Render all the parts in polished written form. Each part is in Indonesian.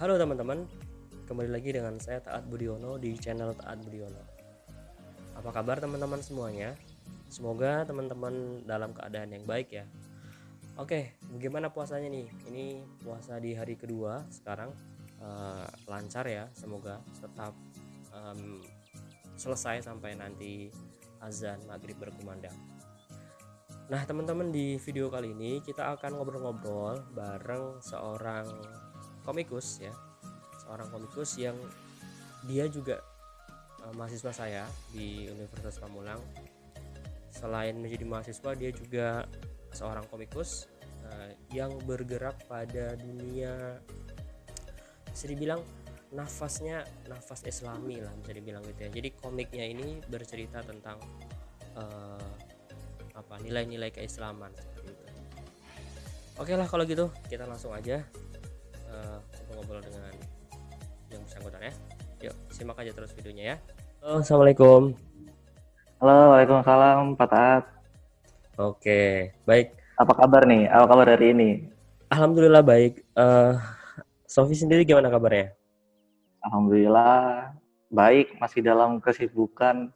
Halo teman-teman, kembali lagi dengan saya Taat Budiono di channel Taat Budiono. Apa kabar teman-teman semuanya? Semoga teman-teman dalam keadaan yang baik ya. Oke, bagaimana puasanya nih? Ini puasa di hari kedua sekarang, lancar ya. Semoga tetap selesai sampai nanti azan maghrib berkumandang. Nah teman-teman, di video kali ini kita akan ngobrol-ngobrol bareng seorang komikus ya, seorang komikus yang dia juga mahasiswa saya di Universitas Pamulang. Selain menjadi mahasiswa, dia juga seorang komikus yang bergerak pada dunia, bisa dibilang nafas islami lah, bisa dibilang gitu ya. Jadi komiknya ini bercerita tentang nilai-nilai keislaman seperti itu. Oke lah kalau gitu kita langsung aja ngobrol dengan yang bersangkutan ya. Yuk simak aja terus videonya ya. Halo, assalamualaikum. Halo, waalaikumsalam, Pak Taat. Oke, baik. Apa kabar nih? Apa kabar hari ini? Alhamdulillah baik. Sofi sendiri gimana kabarnya? Alhamdulillah, baik. Masih dalam kesibukan.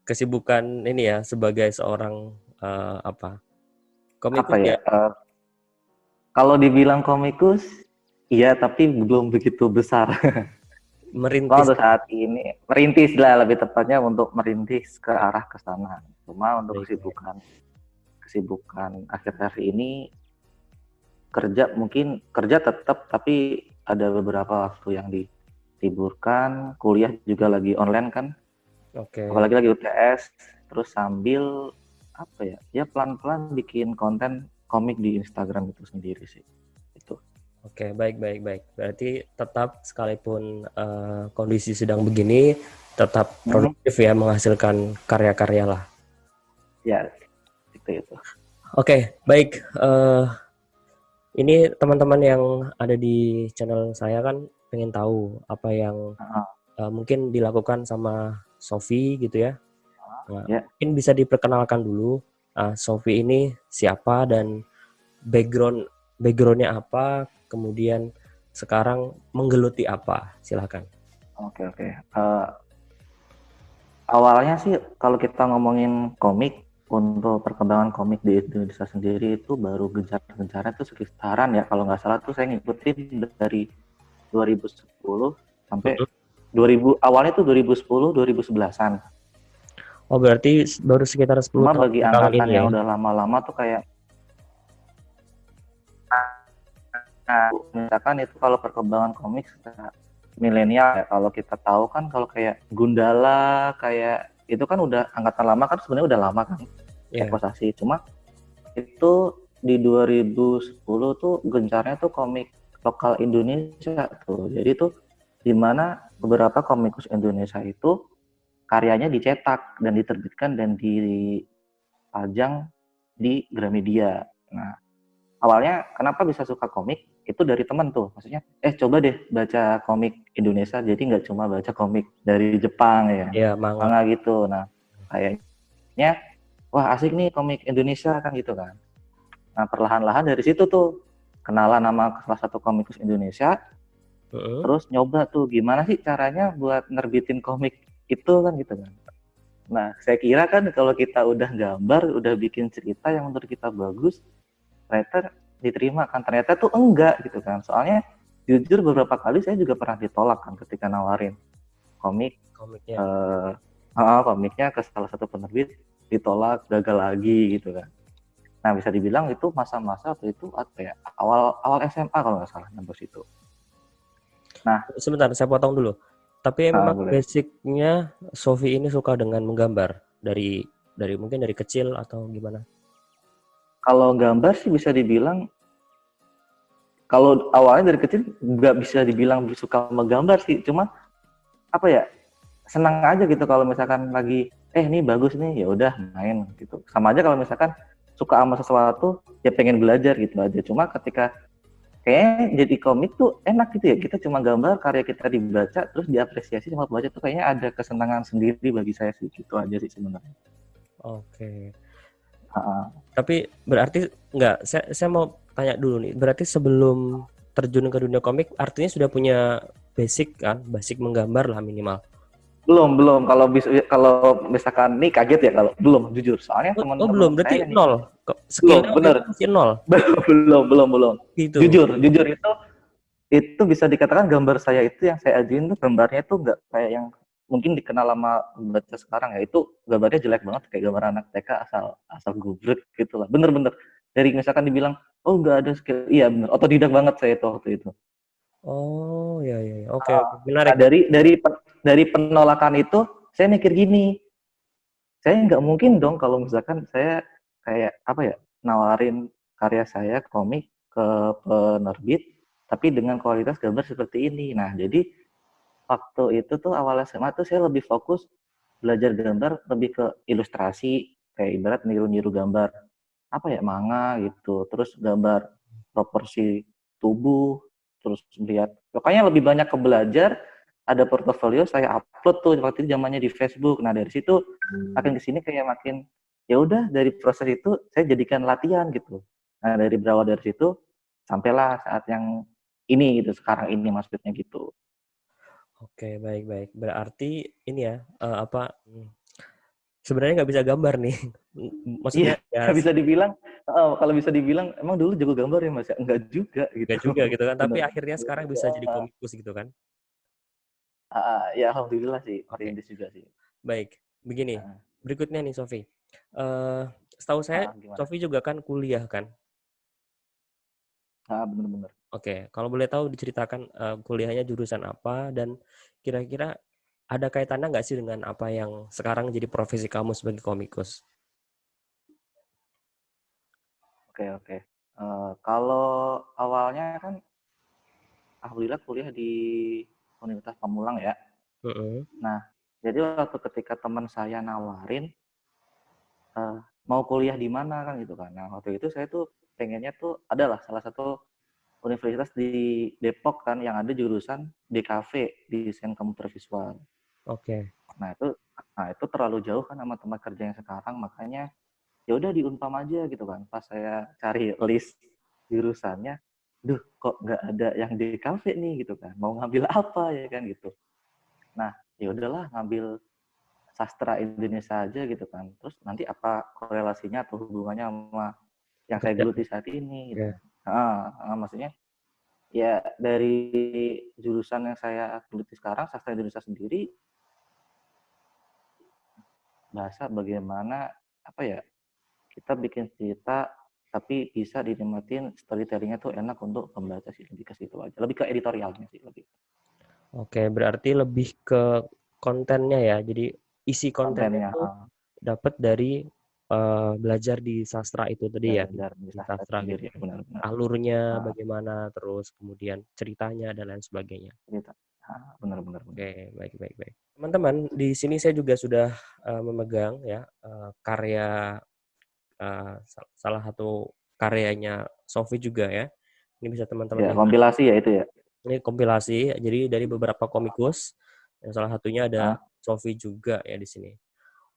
Kesibukan ini ya sebagai seorang Apa komikus ya? ya. Kalau dibilang komikus, iya, tapi belum begitu besar. Cuma Merintis. untuk saat ini, merintis lah lebih tepatnya untuk merintis ke arah ke sana. Cuma untuk Baik, baik. kesibukan akhir-akhir ini mungkin kerja tetap, tapi ada beberapa waktu yang diliburkan. Kuliah juga lagi online kan. Oke. Apalagi lagi UTS, terus sambil pelan-pelan bikin konten komik di Instagram itu sendiri sih. Itu. Oke, baik, baik, baik. Berarti tetap sekalipun kondisi sedang begini, tetap produktif ya, menghasilkan karya-karya lah. Ya, itu. Oke, baik. Ini teman-teman yang ada di channel saya kan pengen tahu apa yang mungkin dilakukan sama Sofi gitu ya. Nah, Ya, mungkin bisa diperkenalkan dulu Sofi ini siapa dan backgroundnya apa, kemudian sekarang menggeluti apa, silakan. oke. Awalnya sih kalau kita ngomongin komik, untuk perkembangan komik di Indonesia sendiri itu baru gencar-gencarnya tuh sekitaran ya, kalau nggak salah tuh saya ngikutin dari 2010 sampai 2000, awalnya tuh 2010 2011-an. Oh, berarti baru sekitar 10 Cuma tahun bagi belakangan angkatan ini ya. yang udah lama-lama tuh kayak, nah, misalkan itu kalau perkembangan komik milenial ya, kalau kita tahu kan, kalau kayak Gundala, kayak itu kan udah angkatan lama kan, sebenarnya udah lama kan, Ekosasi. Cuma itu di 2010 tuh gencarnya tuh komik lokal Indonesia tuh. Jadi tuh dimana beberapa komikus Indonesia itu karyanya dicetak dan diterbitkan dan dipajang di Gramedia. Nah, awalnya kenapa bisa suka komik itu dari temen tuh, maksudnya coba deh baca komik Indonesia, jadi nggak cuma baca komik dari Jepang ya, manga gitu. Nah, kayaknya wah asik nih komik Indonesia kan gitu kan. Nah, perlahan-lahan dari situ tuh kenalan nama salah satu komikus Indonesia, terus nyoba tuh gimana sih caranya buat nerbitin komik itu kan gitu kan. Nah, saya kira kan kalau kita udah gambar, udah bikin cerita yang menurut kita bagus, ternyata diterima kan. Ternyata tuh enggak gitu kan. Soalnya jujur beberapa kali saya juga pernah ditolak kan ketika nawarin komiknya ke salah satu penerbit, ditolak, gagal lagi gitu kan. Nah, bisa dibilang itu masa-masa atau itu awal SMA kalau nggak salah nembus itu. Nah, Sebentar, saya potong dulu. Tapi memang boleh. basicnya Sofi ini suka dengan menggambar dari mungkin dari kecil atau gimana? Kalau gambar sih bisa dibilang, kalau awalnya dari kecil nggak bisa dibilang suka menggambar sih, cuma senang aja gitu kalau misalkan lagi ini bagus nih, ya udah main gitu. Sama aja kalau misalkan suka sama sesuatu ya pengen belajar gitu aja. Cuma ketika kayaknya jadi komik tuh enak gitu ya, kita cuma gambar, karya kita dibaca terus diapresiasi sama pembaca, tuh kayaknya ada kesenangan sendiri bagi saya sih, gitu aja sih sebenarnya. Oke. Tapi berarti saya mau tanya dulu nih, berarti sebelum terjun ke dunia komik artinya sudah punya basic kan, basic menggambar lah minimal. Belum. Kalau misalkan nih kaget ya kalau belum jujur. Soalnya Oh teman-teman belum, berarti saya nih nol. Skillnya belum waktu itu bener masih nol. belum. Gitu. Jujur itu bisa dikatakan gambar saya itu yang saya ajuin tuh gambarnya itu nggak kayak yang mungkin dikenal sama baca sekarang ya, itu gambarnya jelek banget kayak gambar anak TK asal asal gubrek gitu lah, bener dari misalkan dibilang oh nggak ada skill, iya bener otodidak banget saya itu waktu itu. Oh ya ya, ya. Oke oke, Nah, menarik. dari penolakan itu saya mikir gini, saya nggak mungkin dong kalau misalkan saya kayak apa ya, nawarin karya saya komik ke penerbit tapi dengan kualitas gambar seperti ini. Nah jadi waktu itu tuh awal SMA tuh saya lebih fokus belajar gambar lebih ke ilustrasi, kayak ibarat niru-niru gambar apa ya, manga gitu, terus gambar proporsi tubuh, terus lihat pokoknya lebih banyak ke belajar. Ada portofolio saya upload tuh waktu itu zamannya di Facebook. Nah dari situ makin kesini kayak makin ya udah, dari proses itu saya jadikan latihan gitu. Nah dari berawal dari situ sampailah saat yang ini gitu, sekarang ini maksudnya gitu. Oke, baik baik. Berarti ini ya, apa, sebenarnya nggak bisa gambar nih. Iya, Maksudnya ya bisa dibilang kalau bisa dibilang emang dulu jago gambar ya Mas ya? Enggak juga gitu. nggak juga gitu kan, tapi Bener. akhirnya sekarang bisa jadi komikus gitu kan. Ya alhamdulillah sih, Oke, perintis juga sih. baik. Begini, Heeh, berikutnya nih Sofi. Eh, Setahu saya gimana? Sofi juga kan kuliah kan. Bener. Oke, kalau boleh tahu diceritakan kuliahnya jurusan apa dan kira-kira ada kaitannya nggak sih dengan apa yang sekarang jadi profesi kamu sebagai komikus? Oke. Kalau awalnya kan alhamdulillah kuliah di Universitas Pamulang ya. Heeh. Nah, jadi waktu ketika teman saya nawarin, mau kuliah di mana kan gitu kan. Nah, waktu itu saya tuh pengennya tuh adalah salah satu universitas di Depok kan yang ada jurusan DKV, Desain Komputer Visual. Oke. Nah, itu terlalu jauh kan sama tempat kerja yang sekarang, makanya ya udah di Unpam aja gitu kan. Pas saya cari list jurusannya, duh kok nggak ada yang di kafe nih gitu kan. Mau ngambil apa ya kan gitu. Nah, ya udahlah ngambil sastra Indonesia aja gitu kan. Terus nanti apa korelasinya atau hubungannya sama yang saya Pekerjaan. geluti saat ini gitu Ya. kan. Maksudnya ya dari jurusan yang saya geluti sekarang, sastra Indonesia sendiri, bahasa bagaimana apa ya, kita bikin cerita tapi bisa dinikmatin storytellingnya tuh enak untuk pembaca sih, lebih ke situ aja, lebih ke editorialnya sih, lebih Oke, berarti lebih ke kontennya ya. Jadi isi kontennya kontennya. tuh dapat dari belajar di sastra itu tadi ya, Belajar di di sastra sastra gitu sendiri ya. benar-benar. Alurnya bagaimana, terus kemudian ceritanya dan lain sebagainya. Cerita benar-benar. Oke, baik baik baik. Teman-teman, di sini saya juga sudah memegang ya karya salah satu karyanya Sofi juga ya. Ini bisa teman-teman Ya lihat. kompilasi ya itu ya. Ini kompilasi, jadi dari beberapa komikus, yang salah satunya ada Ah, Sofi juga ya di sini.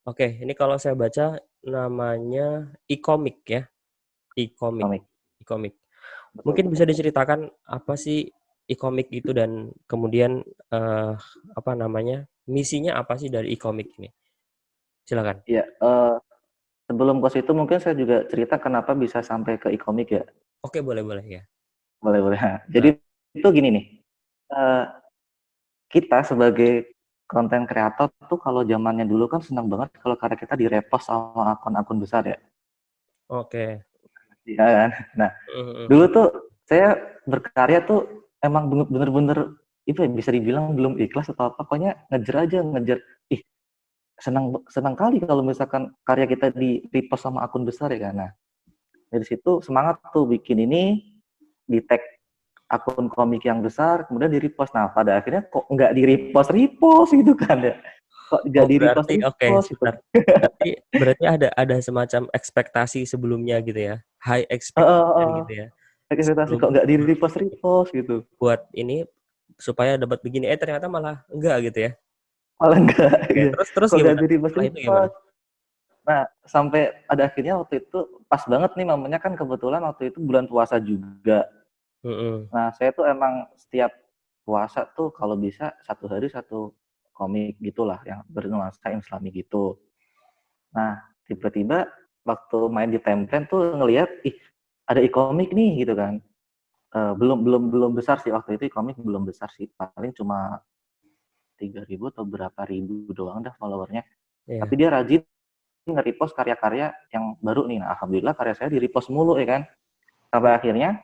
Oke, ini kalau saya baca namanya e-comic ya, e-comic, komik, e-comic. betul Mungkin betul. bisa diceritakan apa sih e-comic itu dan kemudian apa namanya, misinya apa sih dari e-comic ini? Silakan. Ya, sebelum ke situ mungkin saya juga cerita kenapa bisa sampai ke e-komik ya. Oke, boleh boleh ya. Boleh. Nah, Jadi itu gini nih, eh, kita sebagai konten kreator tuh kalau zamannya dulu kan senang banget kalau karya kita direpost sama akun-akun besar ya. oke. Iya kan? Nah, Mhm, dulu mhm. tuh saya berkarya tuh emang bener-bener itu ya, bisa dibilang belum ikhlas atau apa, pokoknya ngejar. Ih, senang kali kalau misalkan karya kita di repost sama akun besar ya kan. Nah, dari situ semangat tuh bikin ini, di tag akun komik yang besar, kemudian di repost. Nah, pada akhirnya kok nggak di repost gitu kan ya. Kok nggak Oh, di repost berarti oke, repost gitu. sebentar. Berarti berarti ada semacam ekspektasi sebelumnya gitu ya. High expectation Heeh, gitu ya. ekspektasi Sebelum kok nggak di sebelum repost repost gitu. buat ini supaya dapat begini, ternyata malah enggak gitu ya. Malah enggak, Oke, iya. terus Kok nggak gimana? di repost Setelah itu gimana? repost. Nah, sampai ada akhirnya waktu itu pas banget nih momennya kan, kebetulan waktu itu bulan puasa juga. Mm-mm. Nah, saya tuh emang setiap puasa tuh kalau bisa 1 hari 1 komik gitulah yang bernuansa Islami gitu. Nah, tiba-tiba waktu main di Timeline tuh ngelihat, ih ada e-komik nih gitu kan. Belum belum belum besar sih waktu itu e-komik belum besar sih, paling cuma 3.000 atau berapa ribu doang dah followernya. Tapi Ya. dia rajin nge-repost karya-karya yang baru nih. Nah, alhamdulillah karya saya di-repost mulu ya kan. Sampai akhirnya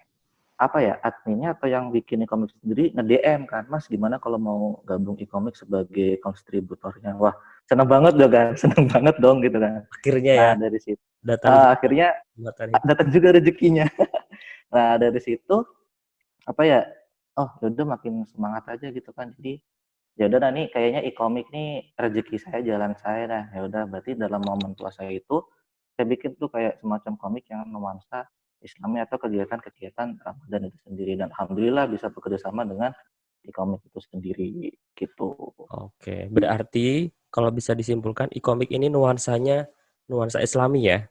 apa ya, adminnya atau yang bikin e-komik sendiri nge-DM kan, Mas gimana kalau mau gabung e-komik sebagai kontributornya. Wah, seneng banget dong kan, seneng banget dong gitu kan. Akhirnya ya Nah dari situ datang juga akhirnya kesempatan itu. datang juga rezekinya. Nah dari situ apa ya, oh yaudah makin semangat aja gitu kan. Jadi ya udah nih kayaknya e-komik nih rezeki saya, jalan saya dah. Ya udah berarti dalam momen puasa itu saya bikin tuh kayak semacam komik yang nuansa Islami atau kegiatan-kegiatan Ramadan itu sendiri, dan alhamdulillah bisa bekerja sama dengan e-komik itu sendiri gitu. Oke, berarti kalau bisa disimpulkan e-komik ini nuansanya nuansa Islami ya?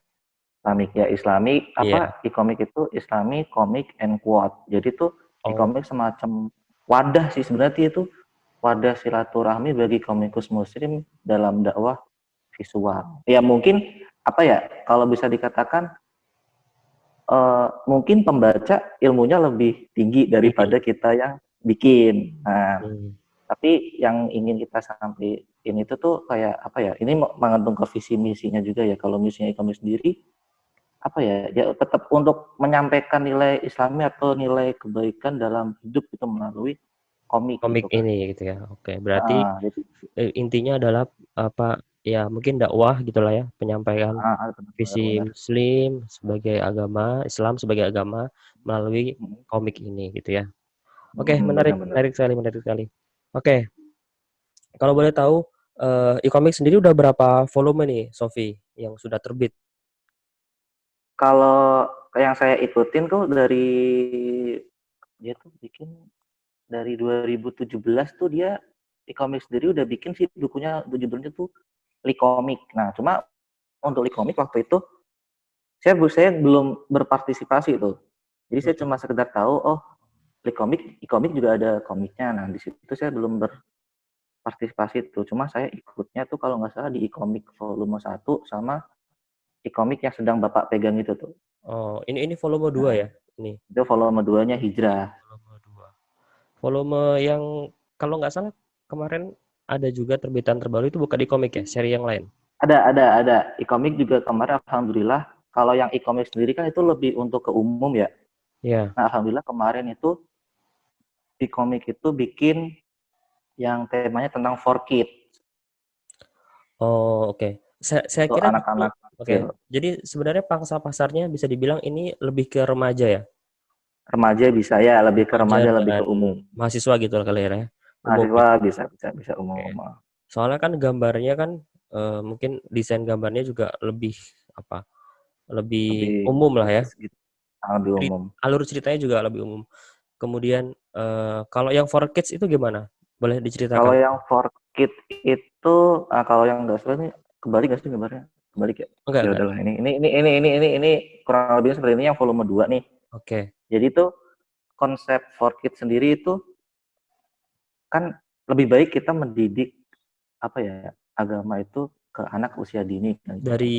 Komik ya Islami Iya. apa e-komik itu Islami komik and quote. Jadi tuh Oh, e-komik semacam wadah sih sebenarnya, itu wadah silaturahmi bagi komikus muslim dalam dakwah visual. Ya mungkin apa ya, kalau bisa dikatakan mungkin pembaca ilmunya lebih tinggi tinggi. daripada kita yang bikin. Nah, Hmm. tapi yang ingin kita sampaikan itu tuh kayak apa ya? Ini mengandung ke visi misinya juga ya. Kalau misinya kami sendiri apa ya? Ya tetap untuk menyampaikan nilai Islami atau nilai kebaikan dalam hidup itu melalui komik Komik gitu kan. ini gitu ya. Oke, berarti Jadi intinya adalah apa ya mungkin dakwah gitulah ya, penyampaian visi benar-benar. Muslim sebagai agama, Islam sebagai agama melalui komik ini gitu ya. Oke, menarik, Benar-benar. menarik sekali, menarik sekali. Oke, kalau boleh tahu e-komik sendiri udah berapa volume nih, Sofi, yang sudah terbit? Kalau yang saya ikutin tuh dari dia tuh bikin dari 2017 tuh dia e-commerce sendiri udah bikin sih bukunya, judulnya tuh Likomik. Nah, cuma untuk Likomik waktu itu saya belum berpartisipasi tuh. Jadi saya cuma sekedar tahu, oh Likomik, e-komik juga ada komiknya. Nah, di situ saya belum berpartisipasi tuh. Cuma saya ikutnya tuh kalau nggak salah di e-komik volume 1 sama e-komik yang sedang Bapak pegang itu tuh. Oh, ini volume 2 Nah, ya? Ini itu volume 2-nya Hijrah. volume 2. Volume yang kalau nggak salah kemarin ada juga terbitan terbaru itu bukan di komik ya, seri yang lain. Ada. E-komik juga kemarin alhamdulillah. Kalau yang e-komik sendiri kan itu lebih untuk ke umum ya. Ya. Nah, alhamdulillah kemarin itu e-komik itu bikin yang temanya tentang for kids. Oh, oke. Saya Untuk kira justru anak-anak oke. kecil. Jadi sebenarnya pangsa pasarnya bisa dibilang ini lebih ke remaja ya? Remaja bisa ya, lebih ke Remaja remaja, lebih ke dan umum. mahasiswa gitu kali ya, umum Mahasiswa gitu. bisa Oke. umum. Soalnya kan gambarnya kan mungkin desain gambarnya juga lebih apa? Lebih Lebih umum lah ya. khusus gitu. Lebih umum. Alur ceritanya juga lebih umum. Kemudian kalau yang for kids itu gimana? Boleh Kalau diceritakan? yang for kids itu, kalau yang nggak salah ini kebalik nggak sih gambarnya? Kebalik ya? Enggak, Ya enggak. udahlah, ini kurang lebih seperti ini yang volume 2 nih. Oke. Jadi tuh konsep for kids sendiri itu kan lebih baik kita mendidik apa ya, agama itu ke anak usia dini kan gitu kan. Nah, Dari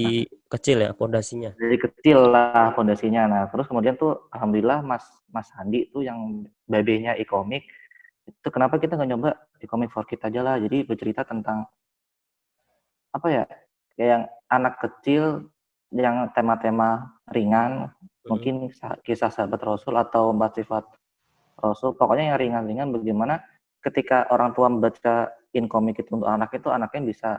kecil ya pondasinya. dari kecil lah fondasinya. Nah, terus kemudian tuh alhamdulillah Mas Mas Handi tuh yang babenya e-komik itu, kenapa kita nggak nyoba e-komik for kids aja lah. Jadi bercerita tentang apa ya, kayak yang anak kecil yang tema-tema ringan, Mhm. mungkin kisah sahabat Rasul atau 4 sifat Rasul, pokoknya yang ringan-ringan bagaimana ketika orang tua membacain komik itu untuk anak itu, anaknya bisa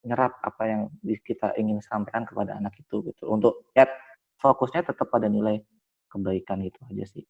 nyerap apa yang kita ingin sampaikan kepada anak itu gitu. Untuk ya fokusnya tetap pada nilai kebaikan itu aja sih.